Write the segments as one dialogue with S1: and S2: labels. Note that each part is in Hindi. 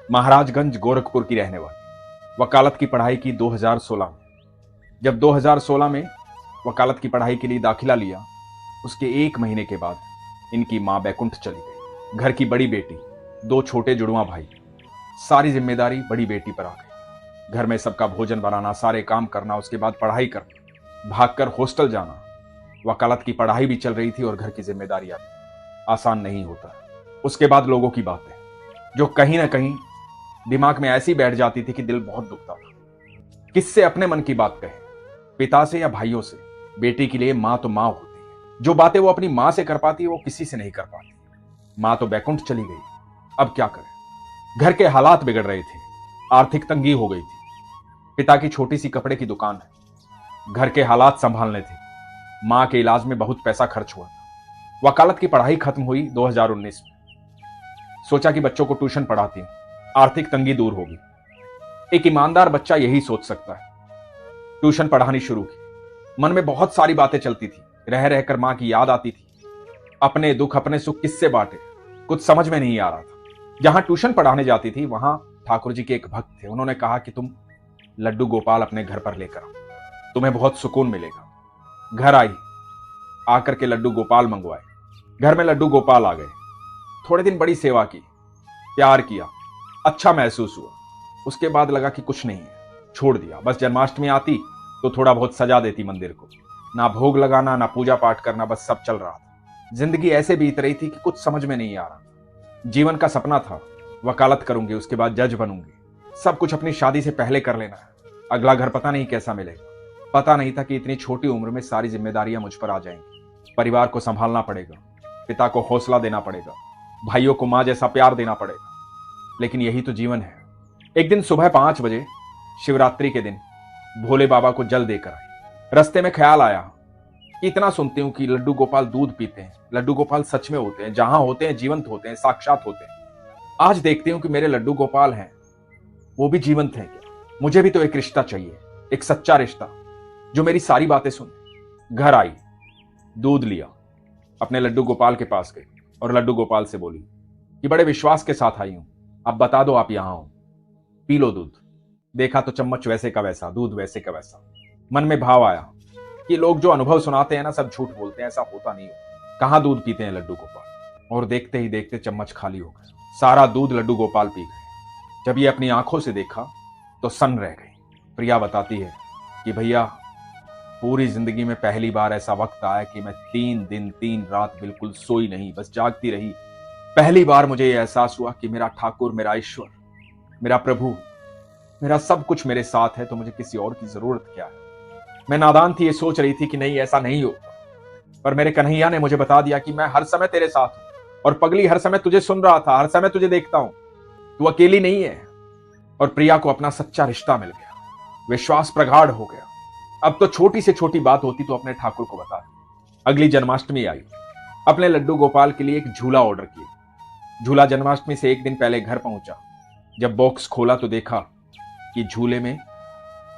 S1: महाराजगंज गोरखपुर की रहने वाली। वकालत की पढ़ाई की 2016 में। जब 2016 में वकालत की पढ़ाई के लिए दाखिला लिया, उसके 1 महीने के बाद इनकी मां बैकुंठ चली गई। घर की बड़ी बेटी, 2 छोटे जुड़वा भाई, सारी जिम्मेदारी बड़ी बेटी पर आ गई। घर में सबका भोजन बनाना, सारे काम करना, उसके बाद पढ़ाई करना, भागकर हॉस्टल जाना। वकालत की पढ़ाई भी चल रही थी और घर की जिम्मेदारियां भी। आसान नहीं होता। उसके बाद लोगों की बातें जो कहीं ना कहीं दिमाग में ऐसी बैठ जाती थी कि दिल बहुत दुखता था। किससे अपने मन की बात कहे, पिता से या भाइयों से? बेटी के लिए मां तो मां होती है। जो बातें वो अपनी मां से कर पाती है वो किसी से नहीं कर पाती। मां तो बैकुंठ चली गई, अब क्या करें? घर के हालात बिगड़ रहे थे, आर्थिक तंगी हो गई थी। पिता की छोटी सी कपड़े की दुकान है, घर के हालात संभालने थे। मां के इलाज में बहुत पैसा खर्च हुआ था। वकालत की पढ़ाई खत्म हुई 2019 में। सोचा कि बच्चों को ट्यूशन पढ़ाती हूं, आर्थिक तंगी दूर होगी। एक ईमानदार बच्चा यही सोच सकता है। ट्यूशन पढ़ानी शुरू की। मन में बहुत सारी बातें चलती थी। रह रहकर मां की याद आती थी। अपने दुख अपने सुख किससे बांटे, कुछ समझ में नहीं आ रहा था। जहां ट्यूशन पढ़ाने जाती थी वहां ठाकुर जी के एक भक्त थे। उन्होंने कहा कि तुम लड्डू गोपाल अपने घर पर लेकर आओ, तुम्हें बहुत सुकून मिलेगा। घर आई, आकर के लड्डू गोपाल मंगवाए। घर में लड्डू गोपाल आ गए। थोड़े दिन बड़ी सेवा की, प्यार किया, अच्छा महसूस हुआ। उसके बाद लगा कि कुछ नहीं है, छोड़ दिया। बस जन्माष्टमी आती तो थोड़ा बहुत सजा देती मंदिर को। ना भोग लगाना, ना पूजा पाठ करना, बस सब चल रहा था। जिंदगी ऐसे बीत रही थी कि कुछ समझ में नहीं आ रहा। जीवन का सपना था, वकालत करूंगी, उसके बाद जज बनूंगी। सब कुछ अपनी शादी से पहले कर लेना है। अगला घर पता नहीं कैसा मिलेगा। पता नहीं था कि इतनी छोटी उम्र में सारी जिम्मेदारियां मुझ पर आ जाएंगी। परिवार को संभालना पड़ेगा, पिता को हौसला देना पड़ेगा, भाइयों को मां जैसा प्यार देना पड़ेगा। लेकिन यही तो जीवन है। एक दिन सुबह 5 बजे, शिवरात्रि के दिन, भोले बाबा को जल देकर आई। रास्ते में ख्याल आया कि इतना सुनती हूं कि लड्डू गोपाल दूध पीते हैं। लड्डू गोपाल सच में होते हैं, जहां होते हैं जीवंत होते हैं, साक्षात होते हैं। आज देखती हूं कि मेरे लड्डू गोपाल हैं, वो भी जीवंत हैं क्या? मुझे भी तो एक रिश्ता चाहिए, एक सच्चा रिश्ता जो मेरी सारी बातें सुने। घर आई, दूध लिया, अपने लड्डू गोपाल के पास गई और लड्डू गोपाल से बोली कि बड़े विश्वास के साथ आई हूं, अब बता दो आप यहां हो, पी लो दूध। देखा तो चम्मच वैसे का वैसा, दूध वैसे का वैसा। मन में भाव आया कि लोग जो अनुभव सुनाते हैं ना, सब झूठ बोलते हैं, ऐसा होता नहीं हो। कहां दूध पीते हैं लड्डू गोपाल? और देखते ही देखते चम्मच खाली हो गया। सारा दूध लड्डू गोपाल पी गए। जब ये अपनी आंखों से देखा तो सन्न रह गई। प्रिया बताती है कि भैया, पूरी जिंदगी में पहली बार ऐसा वक्त आया कि मैं 3 दिन 3 रात बिल्कुल सोई नहीं, बस जागती रही। पहली बार मुझे यह एहसास हुआ कि मेरा ठाकुर, मेरा ईश्वर, मेरा प्रभु, मेरा सब कुछ मेरे साथ है, तो मुझे किसी और की जरूरत क्या है। मैं नादान थी, ये सोच रही थी कि नहीं, ऐसा नहीं होता। पर मेरे कन्हैया ने मुझे बता दिया कि मैं हर समय तेरे साथ हूं। और पगली, हर समय तुझे सुन रहा था, हर समय तुझे देखता हूं, तू अकेली नहीं है। और प्रिया को अपना सच्चा रिश्ता मिल गया, विश्वास प्रगाढ़ हो गया। अब तो छोटी से छोटी बात होती तो अपने ठाकुर को बता दी। अगली जन्माष्टमी आई, अपने लड्डू गोपाल के लिए एक झूला ऑर्डर किया। झूला जन्माष्टमी से 1 दिन पहले घर पहुंचा। जब बॉक्स खोला तो देखा कि झूले में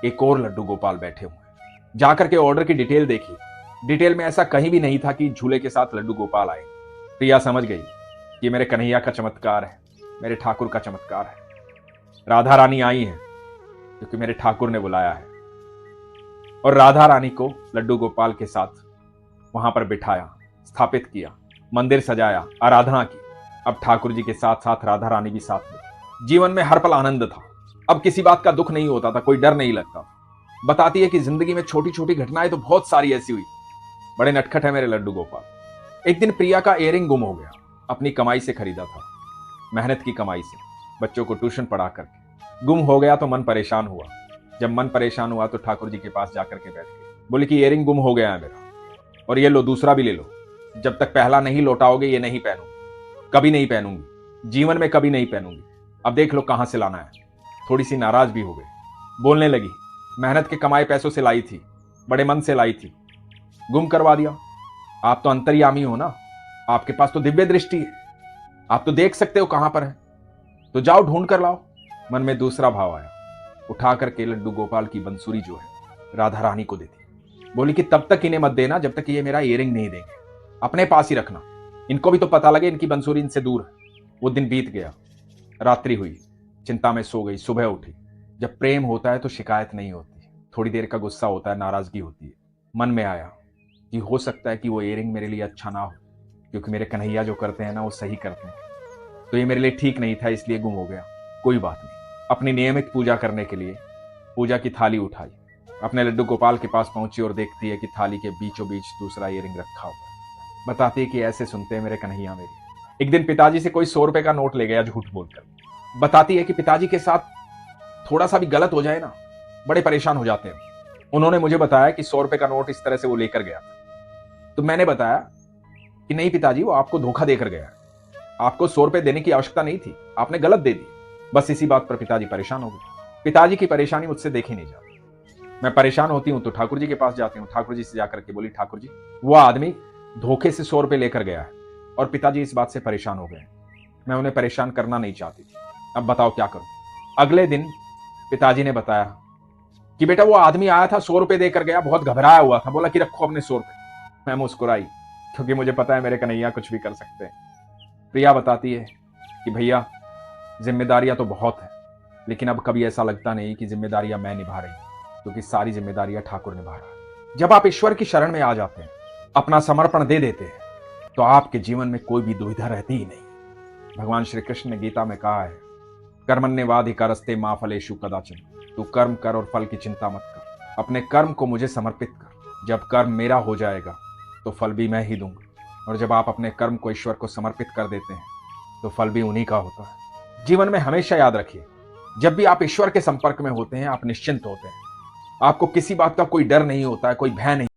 S1: एक और लड्डू गोपाल बैठे हुए हैं। जाकर के ऑर्डर की डिटेल देखी। डिटेल में ऐसा कहीं भी नहीं था कि झूले के साथ लड्डू गोपाल आए। प्रिया समझ गई कि मेरे कन्हैया का चमत्कार है, मेरे ठाकुर का चमत्कार है। राधा रानी आई हैं क्योंकि मेरे ठाकुर ने बुलाया है। और राधा रानी को लड्डू गोपाल के साथ वहां पर बिठाया, स्थापित किया, मंदिर सजाया, आराधना की। अब ठाकुर जी के साथ साथ राधा रानी भी साथ में। जीवन में हर पल आनंद था। अब किसी बात का दुख नहीं होता था, कोई डर नहीं लगता। बताती है कि जिंदगी में छोटी छोटी घटनाएं तो बहुत सारी ऐसी हुई। बड़े नटखट है मेरे लड्डू गोपाल। एक दिन प्रिया का इयररिंग गुम हो गया। अपनी कमाई से खरीदा था, मेहनत की कमाई से, बच्चों को ट्यूशन पढ़ा करके। गुम हो गया तो मन परेशान हुआ। जब मन परेशान हुआ तो ठाकुर जी के पास जाकर के बैठ गए। बोले कि इयररिंग गुम हो गया है मेरा, और ये लो, दूसरा भी ले लो। जब तक पहला नहीं लौटाओगे ये नहीं पहनूंगी, कभी नहीं पहनूंगी, जीवन में कभी नहीं पहनूंगी। अब देख लो कहां से लाना है। थोड़ी सी नाराज भी हो गई। बोलने लगी, मेहनत के कमाए पैसों से लाई थी, बड़े मन से लाई थी, गुम करवा दिया। आप तो अंतर्यामी हो ना, आपके पास तो दिव्य दृष्टि है, आप तो देख सकते हो कहां पर है, तो जाओ ढूंढ कर लाओ। मन में दूसरा भाव आया। उठा करके लड्डू गोपाल की बंसुरी जो है राधा रानी को देती। बोली कि तब तक इन्हें मत देना जब तक ये मेरा इयरिंग नहीं देंगे, अपने पास ही रखना, इनको भी तो पता लगे इनकी बंसुरी इनसे दूर है। वो दिन बीत गया, रात्रि हुई, चिंता में सो गई। सुबह उठी। जब प्रेम होता है तो शिकायत नहीं होती, थोड़ी देर का गुस्सा होता है, नाराजगी होती है। मन में आया कि हो सकता है कि वो इयरिंग मेरे लिए अच्छा ना हो, क्योंकि मेरे कन्हैया जो करते हैं ना वो सही करते हैं, तो ये मेरे लिए ठीक नहीं था, इसलिए गुम हो गया। कोई बात नहीं। अपनी नियमित पूजा करने के लिए पूजा की थाली उठाई, अपने लड्डू गोपाल के पास पहुंची और देखती है कि थाली के बीचों बीच दूसरा इयरिंग रखा हुआ है। बताती है कि ऐसे सुनते हैं मेरे कन्हैया मेरी। एक दिन पिताजी से कोई 100 रुपए का नोट ले गया झूठ बोलकर। बताती है कि पिताजी के साथ थोड़ा सा भी गलत हो जाए ना, बड़े परेशान हो जाते हैं। उन्होंने मुझे बताया कि 100 रुपए का नोट इस तरह से वो लेकर गया था। तो मैंने बताया कि नहीं पिताजी, वो आपको धोखा देकर गया है, आपको 100 रुपए देने की आवश्यकता नहीं थी, आपने गलत दे दी। बस इसी बात पर पिताजी परेशान हो गए। पिताजी की परेशानी मुझसे देखी नहीं जाती। मैं परेशान होती हूं तो ठाकुर जी के पास जाती हूं। ठाकुर जी से जाकर के बोली, ठाकुर जी वो आदमी धोखे से 100 रुपए लेकर गया है। और पिताजी इस बात से परेशान हो गए। मैं उन्हें परेशान करना नहीं चाहती थी। अब बताओ क्या करूं। अगले दिन पिताजी ने बताया कि बेटा वो आदमी आया था, 100 रुपए देकर गया, बहुत घबराया हुआ था, बोला कि रखो अपने 100 रुपए। मैं मुस्कुराई, क्योंकि मुझे पता है मेरे कन्हैया कुछ भी कर सकते हैं। प्रिया बताती है कि भैया जिम्मेदारियां तो बहुत हैं, लेकिन अब कभी ऐसा लगता नहीं कि जिम्मेदारियां मैं निभा रही हूं, क्योंकि सारी जिम्मेदारियां ठाकुर निभा रहा है। जब आप ईश्वर की शरण में आ जाते हैं, अपना समर्पण दे देते हैं, तो आपके जीवन में कोई भी दुविधा रहती ही नहीं। भगवान श्री कृष्ण ने गीता में कहा है, कर्मण्येवाधिकारस्ते मा फलेषु कदाचन। तू कर्म कर और फल की चिंता मत कर, अपने कर्म को मुझे समर्पित कर। जब कर्म मेरा हो जाएगा तो फल भी मैं ही दूंगा, और जब आप अपने कर्म को ईश्वर को समर्पित कर देते हैं तो फल भी उन्हीं का होता है। जीवन में हमेशा याद रखिए, जब भी आप ईश्वर के संपर्क में होते हैं आप निश्चिंत होते हैं। आपको किसी बात का कोई डर नहीं होता है, कोई भय नहीं।